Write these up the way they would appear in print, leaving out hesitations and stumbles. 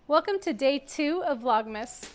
Welcome to day 2 of Vlogmas.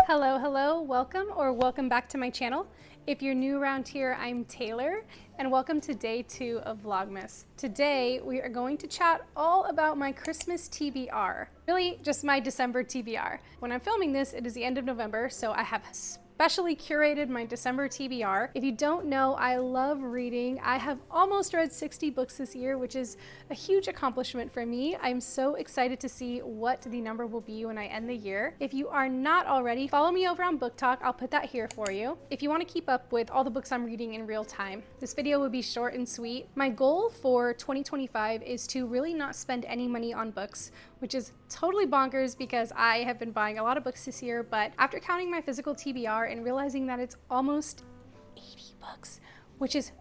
Hello, welcome back to my channel. If you're new around here, I'm Taylor, and welcome to day 2 of Vlogmas. Today, we are going to chat all about my Christmas TBR. Really, just my December TBR. When I'm filming this, it is the end of November, so I have specially curated my December TBR. If you don't know, I love reading. I have almost read 60 books this year, which is a huge accomplishment for me. I'm so excited to see what the number will be when I end the year. If you are not already, follow me over on Book Talk. I'll put that here for you. If you want to keep up with all the books I'm reading in real time, this video will be short and sweet. My goal for 2025 is to really not spend any money on books, which is totally bonkers because I have been buying a lot of books this year, but after counting my physical TBR and realizing that it's almost 80 books, which is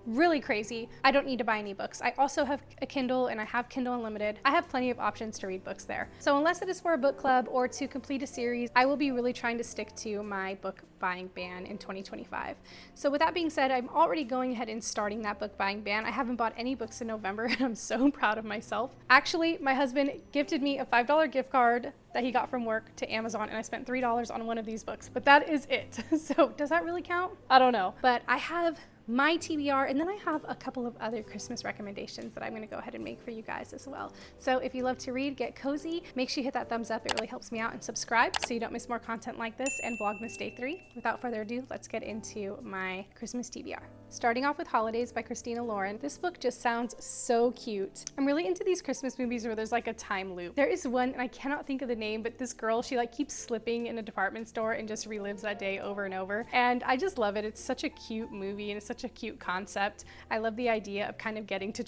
really crazy, I don't need to buy any books. I also have a Kindle and I have Kindle Unlimited. I have plenty of options to read books there. So unless it is for a book club or to complete a series, I will be really trying to stick to my book buying ban in 2025. So with that being said, I'm already going ahead and starting that book buying ban. I haven't bought any books in November and I'm so proud of myself. Actually, my husband gifted me a $5 gift card that he got from work to Amazon, and I spent $3 on one of these books, but that is it. So does that really count? I don't know, but I have my TBR, and then I have a couple of other Christmas recommendations that I'm going to go ahead and make for you guys as well. So if you love to read, get cozy, make sure you hit that thumbs up. It really helps me out, and subscribe so you don't miss more content like this and Vlogmas Day 3. Without further ado, let's get into my Christmas TBR. Starting off with Holidays by Christina Lauren. This book just sounds so cute. I'm really into these Christmas movies where there's like a time loop. There is one, and I cannot think of the name, but this girl, she like keeps slipping in a department store and just relives that day over and over. And I just love it. It's such a cute movie and it's such a cute concept. I love the idea of kind of getting to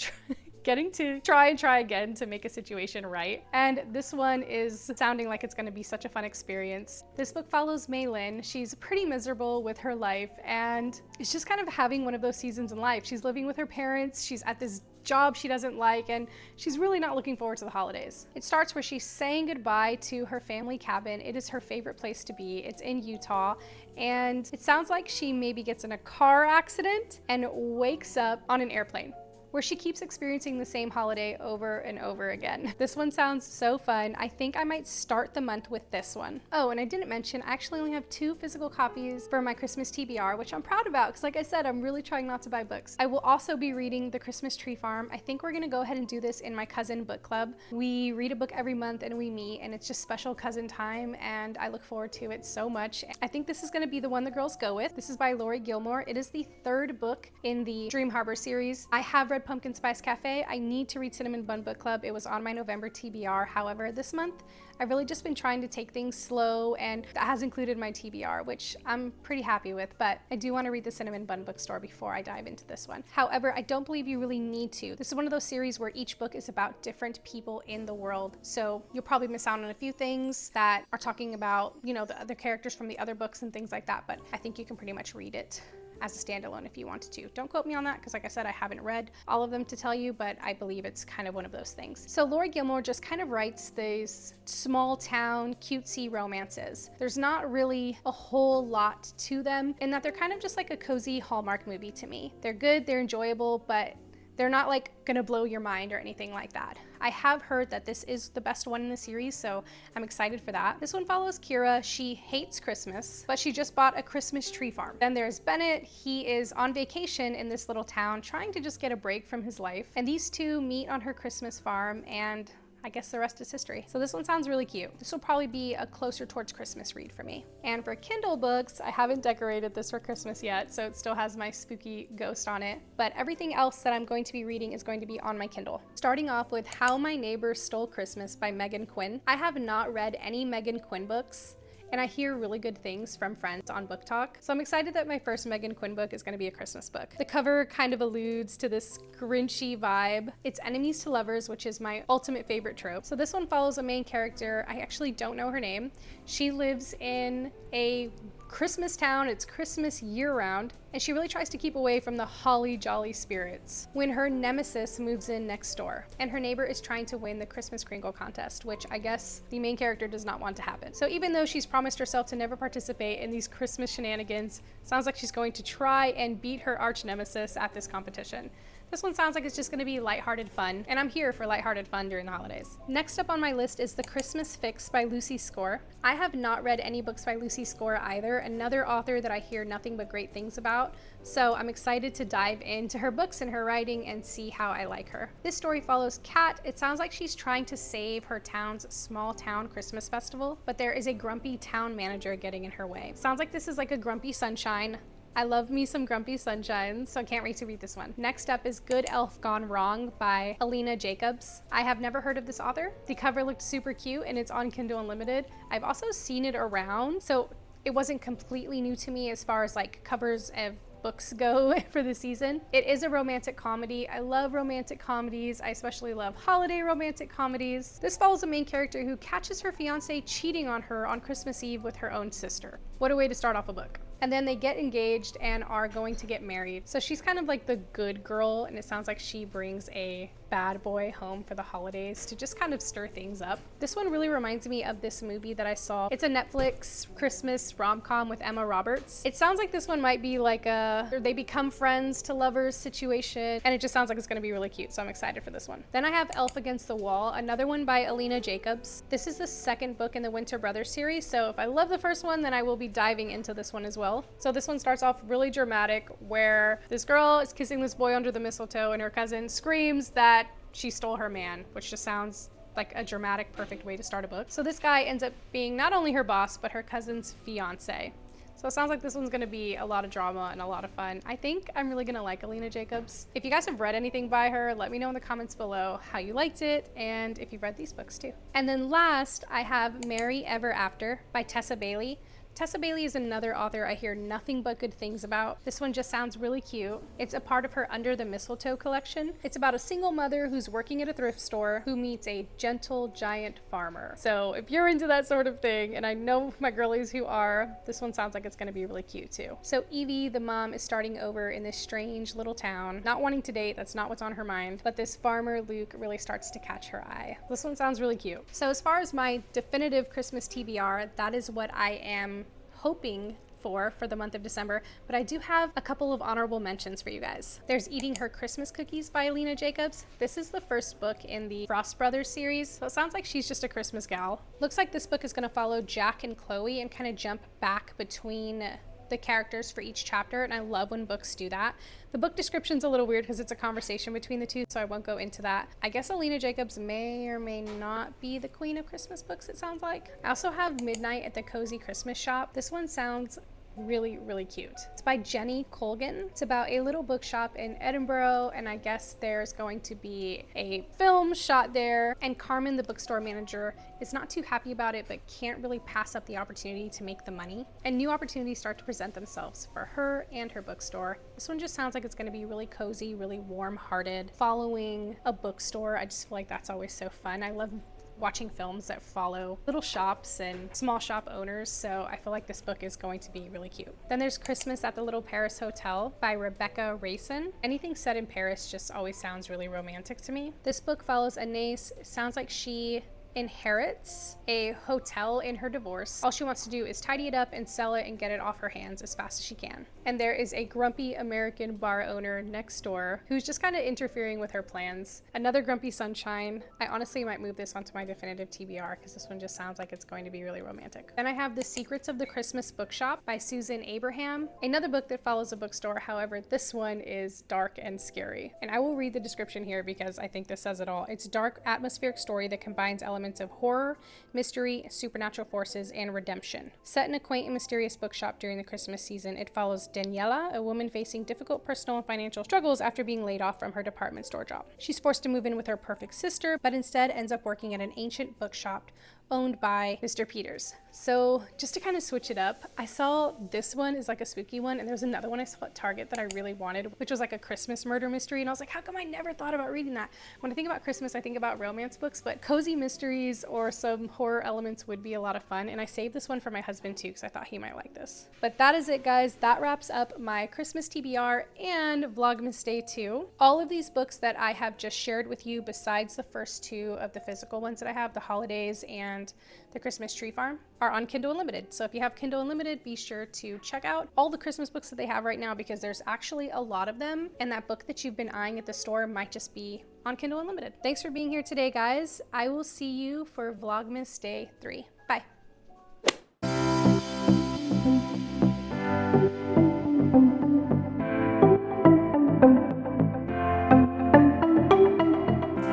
try again to make a situation right. And this one is sounding like it's going to be such a fun experience. This book follows Maylin. She's pretty miserable with her life and it's just kind of having one of those seasons in life. She's living with her parents, she's at this job she doesn't like, and she's really not looking forward to the holidays. It starts where she's saying goodbye to her family cabin. It is her favorite place to be. It's in Utah, and it sounds like she maybe gets in a car accident and wakes up on an airplane, where she keeps experiencing the same holiday over and over again. This one sounds so fun. I think I might start the month with this one. Oh, and I didn't mention, I actually only have 2 physical copies for my Christmas TBR, which I'm proud about because like I said, I'm really trying not to buy books. I will also be reading The Christmas Tree Farm. I think we're gonna go ahead and do this in my cousin book club. We read a book every month and we meet, and it's just special cousin time, and I look forward to it so much. I think this is gonna be the one the girls go with. This is by Lori Gilmore. It is the 3rd book in the Dream Harbor series. I have read Pumpkin Spice Cafe. I need to read Cinnamon Bun Book Club. It was on my November TBR. However, this month, I've really just been trying to take things slow, and that has included my TBR, which I'm pretty happy with, but I do want to read the Cinnamon Bun Bookstore before I dive into this one. However, I don't believe you really need to. This is one of those series where each book is about different people in the world, so you'll probably miss out on a few things that are talking about, you know, the other characters from the other books and things like that, but I think you can pretty much read it as a standalone if you wanted to. Don't quote me on that because like I said, I haven't read all of them to tell you, but I believe it's kind of one of those things. So Lori Gilmore just kind of writes these small town cutesy romances. There's not really a whole lot to them in that they're kind of just like a cozy Hallmark movie to me. They're good, they're enjoyable, but they're not like gonna blow your mind or anything like that. I have heard that this is the best one in the series, so I'm excited for that. This one follows Kira. She hates Christmas, but she just bought a Christmas tree farm. Then there's Bennett. He is on vacation in this little town, trying to just get a break from his life. And these two meet on her Christmas farm, and I guess the rest is history. So this one sounds really cute. This will probably be a closer towards Christmas read for me. And for Kindle books, I haven't decorated this for Christmas yet, so it still has my spooky ghost on it. But everything else that I'm going to be reading is going to be on my Kindle. Starting off with How My Neighbor Stole Christmas by Megan Quinn. I have not read any Megan Quinn books, and I hear really good things from friends on Book Talk. So I'm excited that my first Megan Quinn book is gonna be a Christmas book. The cover kind of alludes to this Grinchy vibe. It's enemies to lovers, which is my ultimate favorite trope. So this one follows a main character. I actually don't know her name. She lives in a Christmas town. It's Christmas year round. and she really tries to keep away from the holly jolly spirits when her nemesis moves in next door, and her neighbor is trying to win the Christmas Kringle contest, which I guess the main character does not want to happen. So even though she's promised herself to never participate in these Christmas shenanigans, sounds like she's going to try and beat her arch nemesis at this competition. This one sounds like it's just going to be lighthearted fun, and I'm here for lighthearted fun during the holidays. Next up on my list is The Christmas Fix by Lucy Score. I have not read any books by Lucy Score either, another author that I hear nothing but great things about, so I'm excited to dive into her books and her writing and see how I like her. This story follows Kat. It sounds like she's trying to save her town's small town Christmas festival, but there is a grumpy town manager getting in her way. Sounds like this is like a Grumpy Sunshine. I love me some Grumpy Sunshine, so I can't wait to read this one. Next up is Good Elf Gone Wrong by Alina Jacobs. I have never heard of this author. The cover looked super cute and it's on Kindle Unlimited. I've also seen it around, so it wasn't completely new to me as far as like covers of books go for the season. It is a romantic comedy. I love romantic comedies. I especially love holiday romantic comedies. This follows a main character who catches her fiance cheating on her on Christmas Eve with her own sister. What a way to start off a book. And then they get engaged and are going to get married. So she's kind of like the good girl, and it sounds like she brings a bad boy home for the holidays to just kind of stir things up. This one really reminds me of this movie that I saw. It's a Netflix Christmas rom-com with Emma Roberts. It sounds like this one might be like they become friends to lovers situation, and it just sounds like it's gonna be really cute, so I'm excited for this one. Then I have Elf Against the Wall, another one by Alina Jacobs. This is the second book in the Winter Brothers series, so if I love the first one, then I will be diving into this one as well. So this one starts off really dramatic, where this girl is kissing this boy under the mistletoe and her cousin screams that she stole her man, which just sounds like a dramatic, perfect way to start a book. So this guy ends up being not only her boss, but her cousin's fiance. So it sounds like this one's gonna be a lot of drama and a lot of fun. I think I'm really gonna like Alina Jacobs. If you guys have read anything by her, let me know in the comments below how you liked it and if you've read these books too. And then last, I have Merry Ever After by Tessa Bailey. Tessa Bailey is another author I hear nothing but good things about. This one just sounds really cute. It's a part of her Under the Mistletoe collection. It's about a single mother who's working at a thrift store who meets a gentle giant farmer. So if you're into that sort of thing, and I know my girlies who are, this one sounds like it's gonna be really cute too. So Evie, the mom, is starting over in this strange little town, not wanting to date, that's not what's on her mind, but this farmer, Luke, really starts to catch her eye. This one sounds really cute. So as far as my definitive Christmas TBR, that is what I am hoping for the month of December, but I do have a couple of honorable mentions for you guys. There's Eating Her Christmas Cookies by Alina Jacobs. This is the first book in the Frost Brothers series, so it sounds like she's just a Christmas gal. Looks like this book is going to follow Jack and Chloe and kind of jump back between the characters for each chapter, and I love when books do that. The book description's a little weird because it's a conversation between the two, so I won't go into that. I guess Alina Jacobs may or may not be the queen of Christmas books, it sounds like. I also have Midnight at the Cozy Christmas Shop. This one sounds really cute. It's by Jenny Colgan. It's about a little bookshop in Edinburgh, and I guess there's going to be a film shot there, and Carmen, the bookstore manager, is not too happy about it but can't really pass up the opportunity to make the money, and new opportunities start to present themselves for her and her bookstore. This one just sounds like it's going to be really cozy, really warm-hearted, following a bookstore. I just feel like that's always so fun. I love watching films that follow little shops and small shop owners, so I feel like this book is going to be really cute. Then there's Christmas at the Little Paris Hotel by Rebecca Rayson. Anything set in Paris just always sounds really romantic to me. This book follows Anais. It sounds like she inherits a hotel in her divorce. All she wants to do is tidy it up and sell it and get it off her hands as fast as she can. And there is a grumpy American bar owner next door who's just kind of interfering with her plans. Another Grumpy Sunshine. I honestly might move this onto my definitive TBR because this one just sounds like it's going to be really romantic. Then I have The Secrets of the Christmas Bookshop by Susan Abraham. Another book that follows a bookstore, however, this one is dark and scary. And I will read the description here because I think this says it all. It's a dark, atmospheric story that combines elements of horror, mystery, supernatural forces, and redemption. Set in a quaint and mysterious bookshop during the Christmas season, it follows Daniela, a woman facing difficult personal and financial struggles after being laid off from her department store job. She's forced to move in with her perfect sister, but instead ends up working at an ancient bookshop owned by Mr. Peters. So just to kind of switch it up, I saw this one is like a spooky one, and there was another one I saw at Target that I really wanted, which was like a Christmas murder mystery. And I was like, how come I never thought about reading that? When I think about Christmas, I think about romance books, but cozy mysteries or some horror elements would be a lot of fun. And I saved this one for my husband too, because I thought he might like this. But that is it, guys. That wraps up my Christmas TBR and Vlogmas Day 2. All of these books that I have just shared with you, besides the first two of the physical ones that I have, the Holidays and the Christmas Tree Farm, are on Kindle Unlimited. So if you have Kindle Unlimited, be sure to check out all the Christmas books that they have right now, because there's actually a lot of them, and that book that you've been eyeing at the store might just be on Kindle Unlimited. Thanks for being here today, guys. I will see you for Vlogmas Day 3.